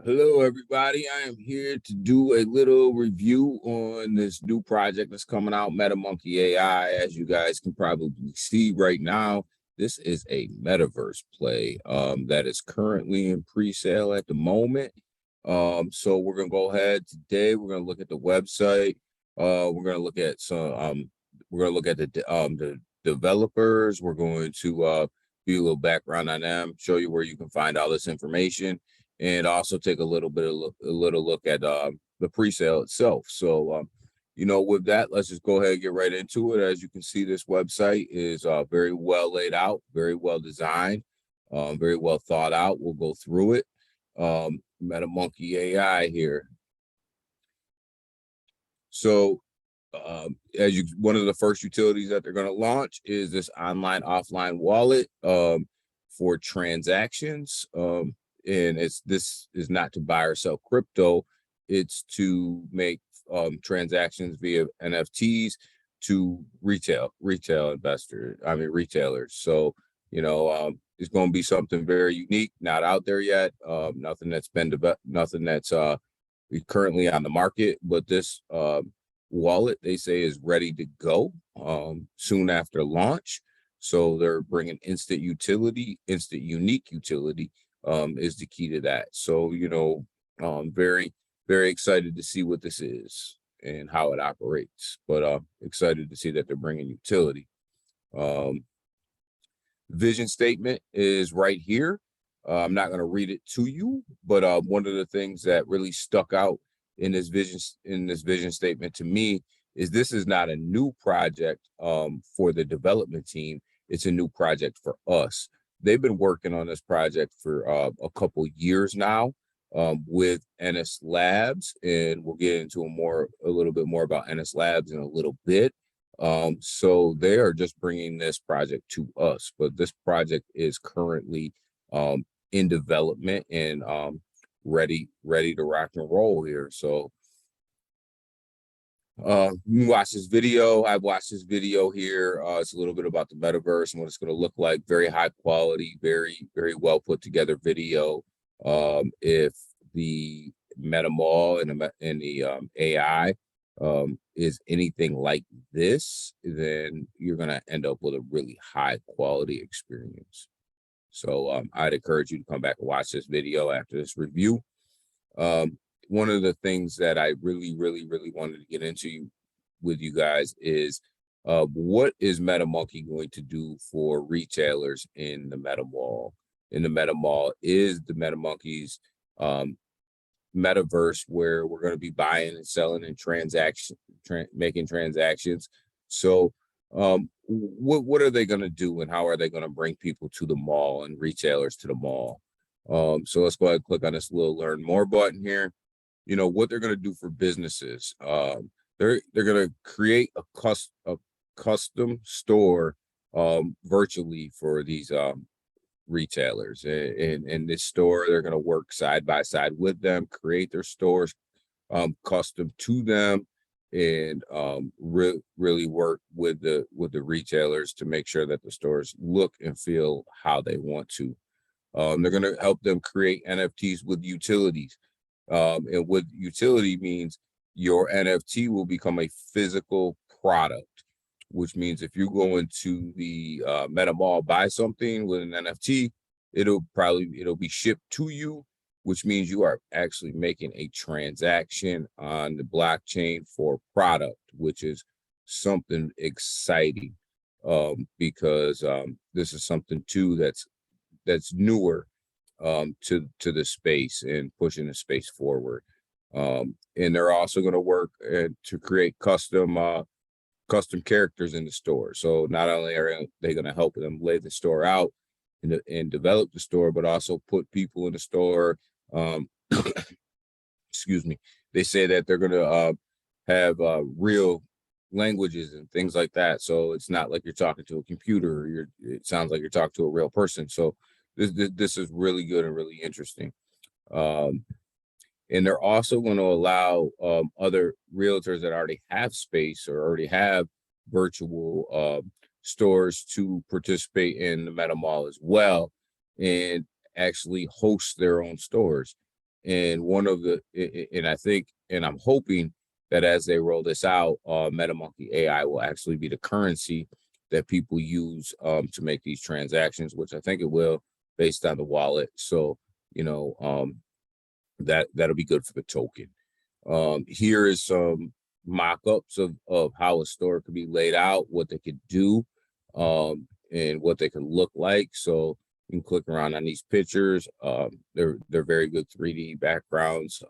Hello, everybody. I am here to do a little review on this new project that's coming out, Metamonkey AI. As you guys can probably see right now, this is a metaverse play that is currently in pre-sale at the moment. So we're gonna go ahead today. We're gonna look at the website. We're gonna look at the developers. We're going to do a little background on them, show you where you can find all this information, and also take a little look at the pre-sale itself. So, with that, let's just go ahead and get right into it. As you can see, this website is very well laid out, very well designed, very well thought out. We'll go through it. Metamonkey AI here. So, one of the first utilities that they're going to launch is this online offline wallet for transactions. And this is not to buy or sell crypto, it's to make transactions via NFTs to retailers. So it's going to be something very unique, not out there yet, nothing that's been developed, nothing that's currently on the market, but this wallet, they say, is ready to go soon after launch. So they're bringing instant unique utility is the key to that. So, very, very excited to see what this is and how it operates, but excited to see that they're bringing utility. Vision statement is right here. I'm not going to read it to you, but one of the things that really stuck out in this vision statement to me is this is not a new project for the development team. It's a new project for us. They've been working on this project for a couple years now with NS Labs, and we'll get into a little bit more about NS Labs in a little bit. So they are just bringing this project to us, but this project is currently in development and ready to rock and roll here. So you watch this video. I've watched this video here. It's a little bit about the metaverse and what it's going to look like. Very high quality, very, very well put together video. If the MetaMall and the AI is anything like this, then you're going to end up with a really high quality experience. So I'd encourage you to come back and watch this video after this review. One of the things that I really, really, really wanted to get into with you guys is what is Metamonkey going to do for retailers in the MetaMall? In the MetaMall is the Metamonkey's metaverse, where we're going to be buying and selling and making transactions. So what are they going to do, and how are they going to bring people to the mall and retailers to the mall? So let's go ahead and click on this little learn more button here. What they're going to do for businesses. They're going to create a custom store virtually for these retailers. In this store, they're going to work side by side with them, create their stores custom to them, and really work with the retailers to make sure that the stores look and feel how they want to. They're going to help them create NFTs with utilities. And what utility means, your NFT will become a physical product, which means if you go into the Meta Mall, buy something with an NFT, it'll be shipped to you, which means you are actually making a transaction on the blockchain for product, which is something exciting because this is something too that's newer to the space and pushing the space forward. And they're also going to work to create custom characters in the store. So not only are they going to help them lay the store out and develop the store, but also put people in the store. Excuse me. They say that they're going to have real languages and things like that. So it's not like you're talking to a computer. It sounds like you're talking to a real person. So this is really good and really interesting. And they're also going to allow other realtors that already have space or already have virtual stores to participate in the Meta Mall as well, and actually host their own stores. And one of the, and I think, and I'm hoping that as they roll this out, Metamonkey AI will actually be the currency that people use to make these transactions, which I think it will, based on the wallet. So, you know, that'll be good for the token. Here is some mock-ups of how a store could be laid out, what they could do, and what they could look like. So you can click around on these pictures. They're very good 3D backgrounds,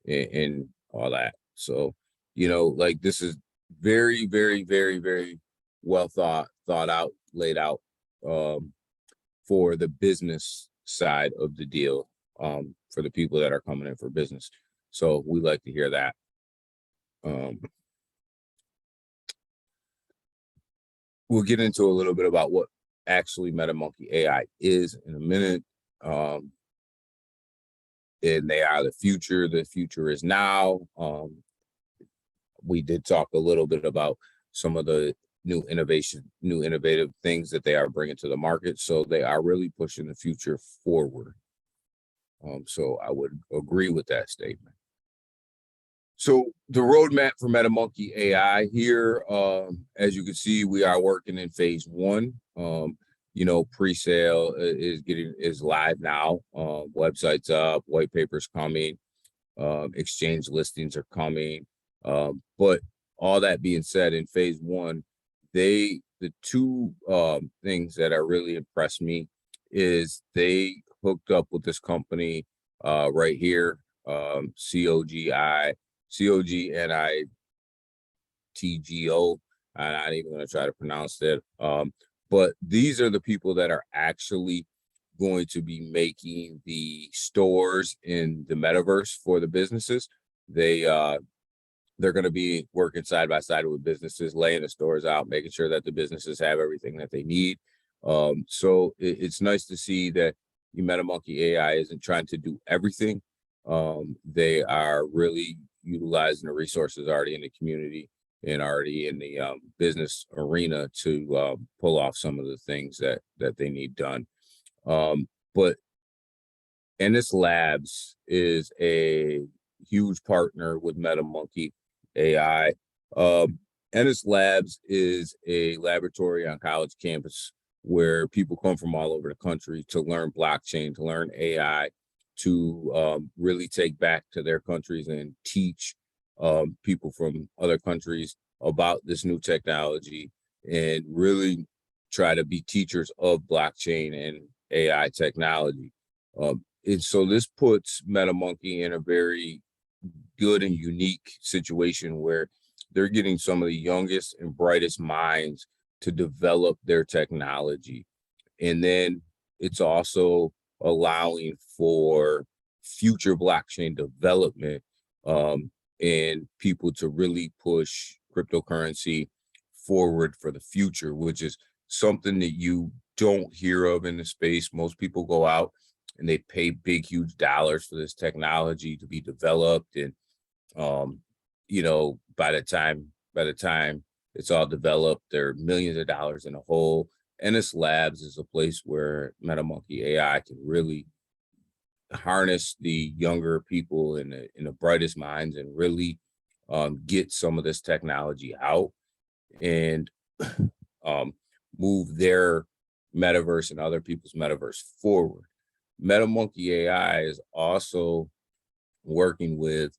and all that. So, you know, like, this is very, very, very, very well thought out, laid out, for the business side of the deal, for the people that are coming in for business. So we like to hear that. We'll get into a little bit about what actually Metamonkey AI is in a minute. And they are the future. The future is now. We did talk a little bit about some of the new innovative things that they are bringing to the market. So they are really pushing the future forward. So I would agree with that statement. So the roadmap for Metamonkey AI here, as you can see, we are working in phase 1. You know, pre-sale is live now. Website's up, white paper's coming, exchange listings are coming. But all that being said, in phase 1, the two things that are really impressed me is they hooked up with this company right here, COGNITGO. I'm not even going to try to pronounce that. But these are the people that are actually going to be making the stores in the metaverse for the businesses. They're going to be working side by side with businesses, laying the stores out, making sure that the businesses have everything that they need. So it's nice to see that the Metamonkey AI isn't trying to do everything. They are really utilizing the resources already in the community and already in the business arena to pull off some of the things that they need done. But Ennis Labs is a huge partner with Metamonkey AI. Ennis Labs is a laboratory on college campus where people come from all over the country to learn blockchain, to learn AI, to really take back to their countries and teach people from other countries about this new technology, and really try to be teachers of blockchain and AI technology. And so this puts Metamonkey in a very good and unique situation where they're getting some of the youngest and brightest minds to develop their technology. And then it's also allowing for future blockchain development, and people to really push cryptocurrency forward for the future, which is something that you don't hear of in the space. Most people go out and they pay big, huge dollars for this technology to be developed. And, you know, by the time it's all developed, there are millions of dollars in a hole. Ennis Labs is a place where Metamonkey AI can really harness the younger people and the brightest minds, and really get some of this technology out and move their metaverse and other people's metaverse forward. Metamonkey AI is also working with,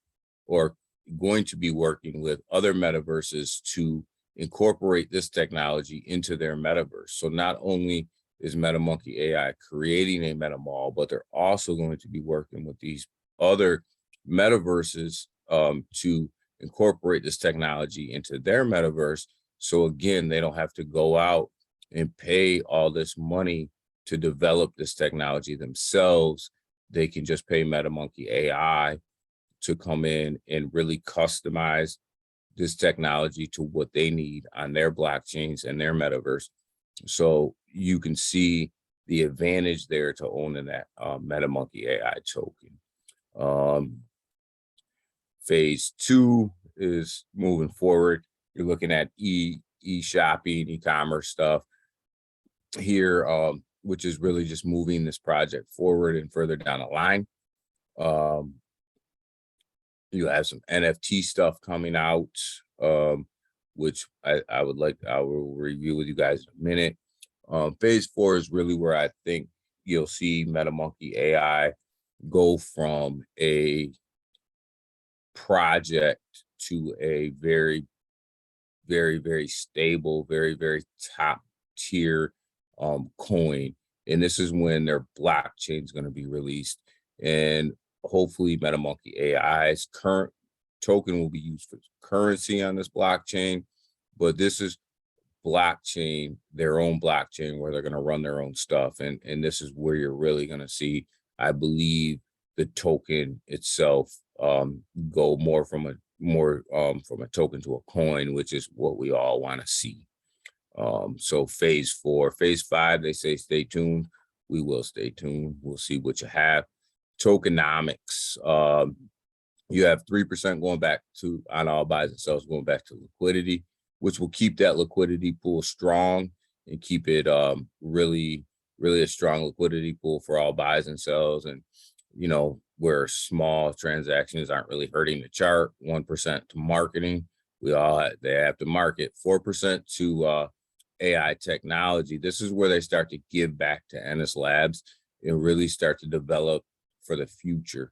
or going to be working with, other metaverses to incorporate this technology into their metaverse. So not only is Metamonkey AI creating a meta mall, but they're also going to be working with these other metaverses to incorporate this technology into their metaverse. So again, they don't have to go out and pay all this money to develop this technology themselves. They can just pay Metamonkey AI to come in and really customize this technology to what they need on their blockchains and their metaverse. So you can see the advantage there to owning that Metamonkey AI token. Phase 2 is moving forward. You're looking at e-shopping, e-commerce stuff here, which is really just moving this project forward and further down the line. You have some NFT stuff coming out, which I will review with you guys in a minute. Phase 4 is really where I think you'll see Metamonkey AI go from a project to a very, very, very stable, very, very top tier coin. And this is when their blockchain is going to be released. And hopefully Metamonkey AI's current token will be used for currency on this blockchain. But this is blockchain, their own blockchain, where they're going to run their own stuff. And this is where you're really going to see, I believe, the token itself go more from a token to a coin, which is what we all want to see. So phase 4, phase 5, they say stay tuned. We will stay tuned. We'll see what you have. Tokenomics. You have 3% going back to on all buys and sells, going back to liquidity, which will keep that liquidity pool strong and keep it really, really a strong liquidity pool for all buys and sells. And, you know, where small transactions aren't really hurting the chart. 1% to marketing. They have to market. 4% to AI technology. This is where they start to give back to Ennis Labs and really start to develop for the future.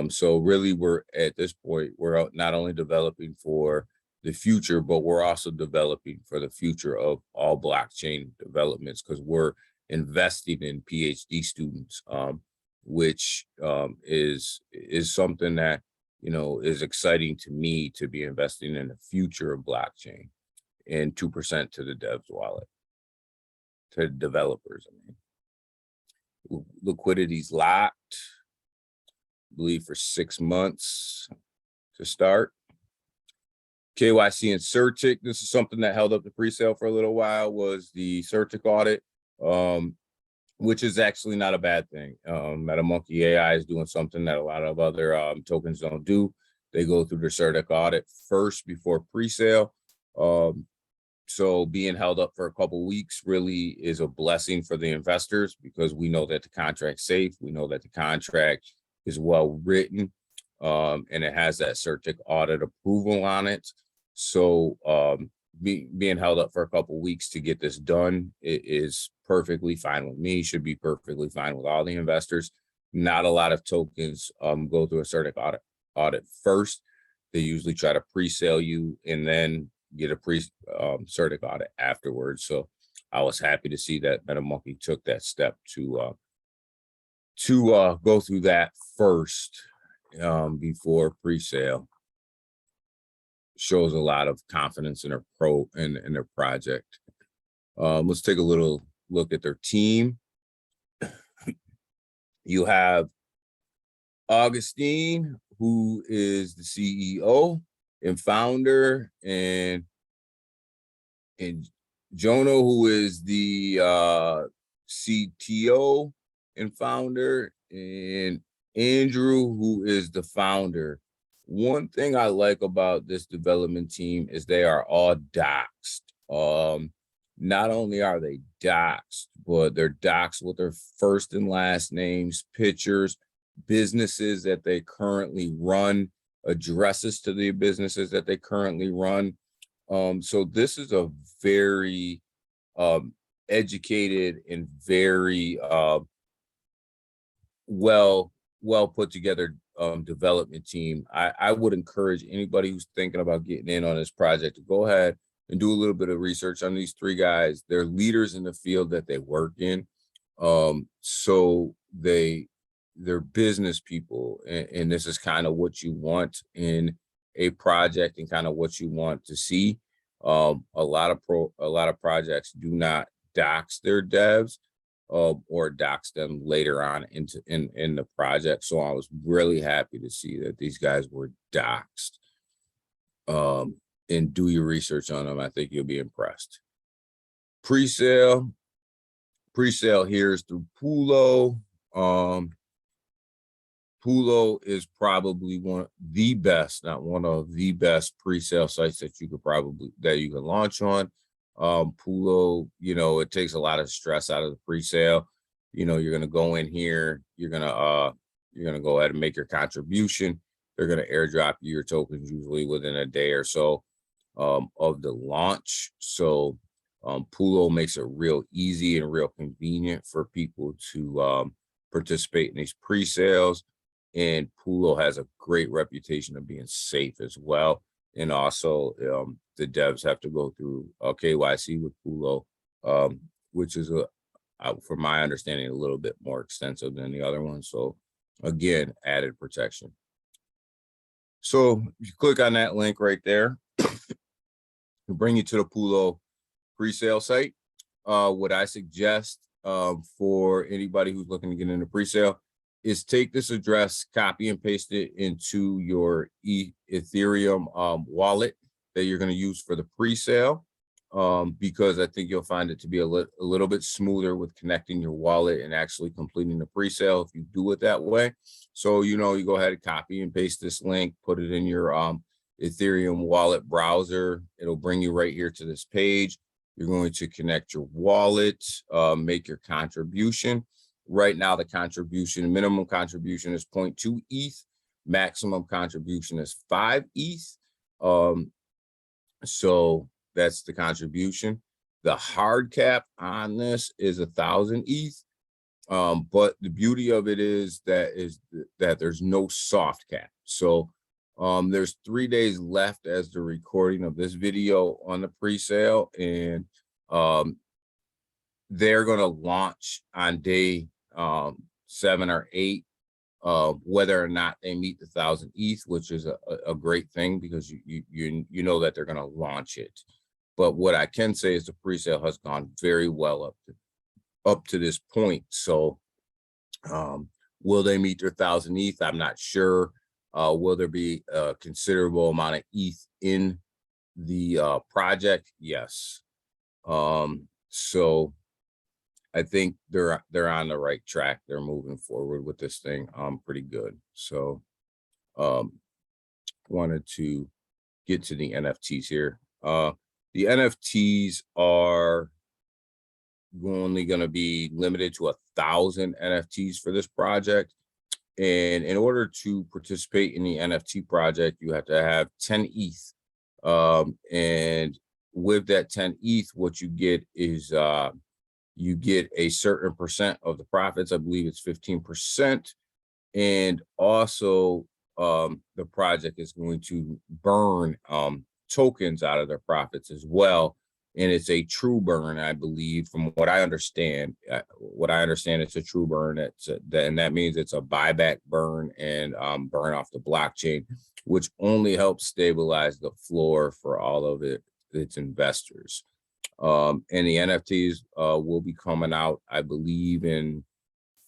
So really, we're at this point, we're not only developing for the future, but we're also developing for the future of all blockchain developments, because we're investing in PhD students, which is something that, you know, is exciting to me, to be investing in the future of blockchain. And 2% to the devs wallet, to the developers. I mean, liquidity's locked, I believe, for 6 months to start. KYC and CerTic, this is something that held up the pre-sale for a little while, was the CerTic audit, which is actually not a bad thing. Metamonkey AI is doing something that a lot of other tokens don't do. They go through the CerTic audit first before pre-sale. So being held up for a couple of weeks really is a blessing for the investors, because we know that the contract's safe. We know that the contract is well written, and it has that CerTic audit approval on it. So being held up for a couple of weeks to get this done, it is perfectly fine with me. Should be perfectly fine with all the investors. Not a lot of tokens go through a CerTic audit first. They usually try to pre-sale you and then get a CerTic audit afterwards. So I was happy to see that Metamonkey took that step to go through that first before pre-sale. Shows a lot of confidence in their project. Let's take a little look at their team. You have Augustine, who is the CEO and founder, and Jono, who is the CTO and founder, and Andrew, who is the founder. One thing I like about this development team is they are all doxed. Not only are they doxed, but they're doxed with their first and last names, pictures, businesses that they currently run, addresses to the businesses that they currently run. So this is a very educated and very well put together development team. I would encourage anybody who's thinking about getting in on this project to go ahead and do a little bit of research on these three guys. They're leaders in the field that they work in. So they're business people, and this is kind of what you want in a project and kind of what you want to see. A lot of projects do not dox their devs or dox them later on in the project. So I was really happy to see that these guys were doxed. And do your research on them. I think you'll be impressed. Pre-sale here is through Pulo. Pulo is probably one of the best pre-sale sites that you can launch on. Pulo, you know, it takes a lot of stress out of the pre-sale. You know, you're gonna go in here, you're gonna You're going to go ahead and make your contribution. They're going to airdrop you your tokens usually within a day or so of the launch. So Pulo makes it real easy and real convenient for people to participate in these pre-sales. And Pulo has a great reputation of being safe as well. And also the devs have to go through KYC with Pulo, which is, from my understanding, a little bit more extensive than the other one. So again, added protection. So if you click on that link right there, it'll bring you to the Pulo pre-sale site. What I suggest for anybody who's looking to get into pre-sale is take this address, copy and paste it into your Ethereum wallet that you're going to use for the pre-sale, because I think you'll find it to be a little bit smoother with connecting your wallet and actually completing the pre-sale if you do it that way. So, you go ahead and copy and paste this link, put it in your Ethereum wallet browser. It'll bring you right here to this page. You're going to connect your wallet, make your contribution. Right now, the minimum contribution is 0.2 ETH. Maximum contribution is 5 ETH. So that's the contribution. The hard cap on this is 1,000 ETH. But the beauty of it is that there's no soft cap. So there's 3 days left as the recording of this video on the pre-sale, and they're going to launch on day 7 or 8, whether or not they meet the 1,000 ETH, which is a great thing because you know that they're going to launch it. But what I can say is the pre-sale has gone very well up to this point. So will they meet their 1,000 ETH? I'm not sure. Will there be a considerable amount of ETH in the project? Yes. So I think they're on the right track. They're moving forward with this thing pretty good. So wanted to get to the NFTs here. The NFTs are only going to be limited to 1,000 NFTs for this project. And in order to participate in the NFT project, you have to have 10 ETH. And with that 10 ETH, what you get is you get a certain percent of the profits. I believe it's 15%. And also the project is going to burn tokens out of their profits as well. And it's a true burn, I believe, from what I understand. It's a true burn. And that means it's a buyback burn and burn off the blockchain, which only helps stabilize the floor for all of its investors. And the NFTs will be coming out, I believe, in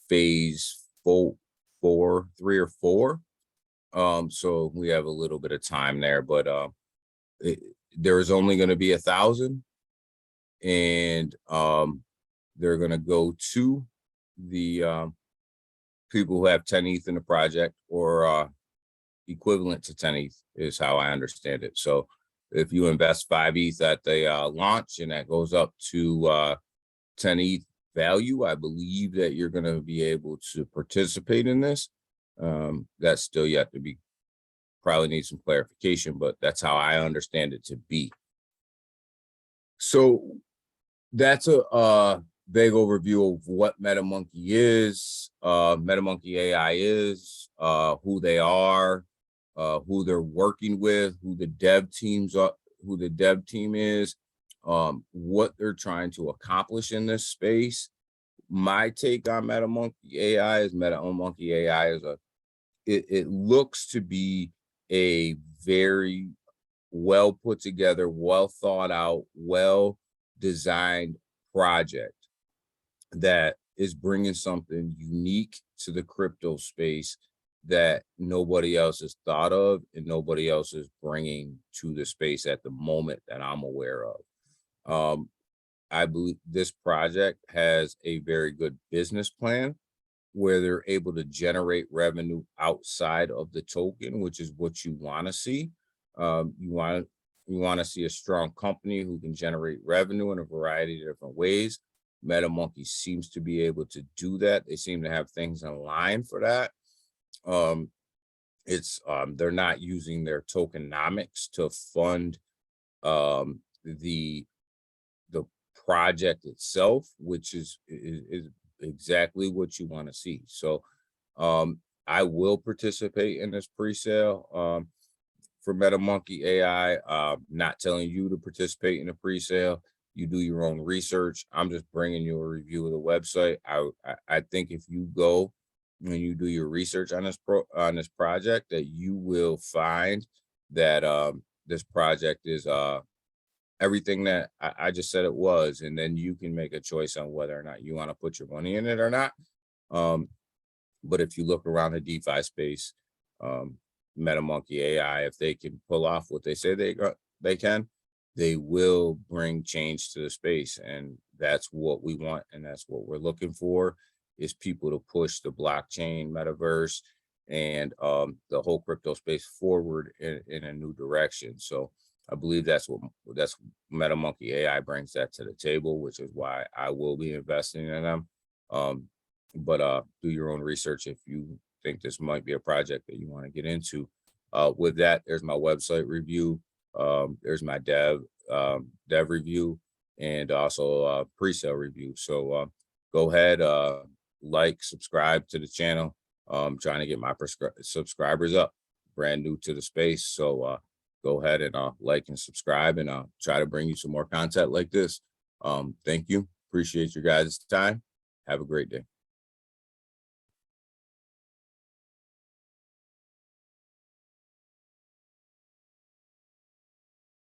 phase 3 or 4. So we have a little bit of time there, but there is only going to be 1,000. And they're going to go to the people who have 10 ETH in the project, or equivalent to 10 ETH is how I understand it. So if you invest 5 ETH at the launch and that goes up to 10 ETH value, I believe that you're going to be able to participate in this. That's still yet to be, probably need some clarification, but that's how I understand it to be. So that's a vague overview of what Metamonkey is, Metamonkey AI is, who they are, who they're working with, who the dev teams are, who the dev team is, what they're trying to accomplish in this space. My take on Metamonkey AI is it looks to be a very well put together, well thought out, well designed project that is bringing something unique to the crypto space that nobody else has thought of and nobody else is bringing to the space at the moment that I'm aware of. I believe this project has a very good business plan where they're able to generate revenue outside of the token, which is what you want to see. You want to see a strong company who can generate revenue in a variety of different ways. Metamonkey seems to be able to do that. They seem to have things in line for that. Um, it's they're not using their tokenomics to fund the project itself, which is exactly what you want to see. So I will participate in this pre-sale for Metamonkey AI. Not telling you to participate in the pre-sale. You do your own research. I'm just bringing you a review of the website. I think if you go and you do your research on this project, that you will find that this project is everything that I just said it was, and then you can make a choice on whether or not you want to put your money in it or not. Um, but if you look around the DeFi space, um, Metamonkey AI, if they can pull off what they say they can, they will bring change to the space, and that's what we want, and that's what we're looking for, is people to push the blockchain, metaverse, and the whole crypto space forward in a new direction. So I believe that's Metamonkey AI brings that to the table, which is why I will be investing in them. Um, but do your own research if you think this might be a project that you want to get into. With that, there's my website review. There's my dev review, and also pre-sale review. So go ahead, like, subscribe to the channel. Trying to get my subscribers up, brand new to the space. So go ahead and like and subscribe, and try to bring you some more content like this. Thank you. Appreciate your guys' time. Have a great day.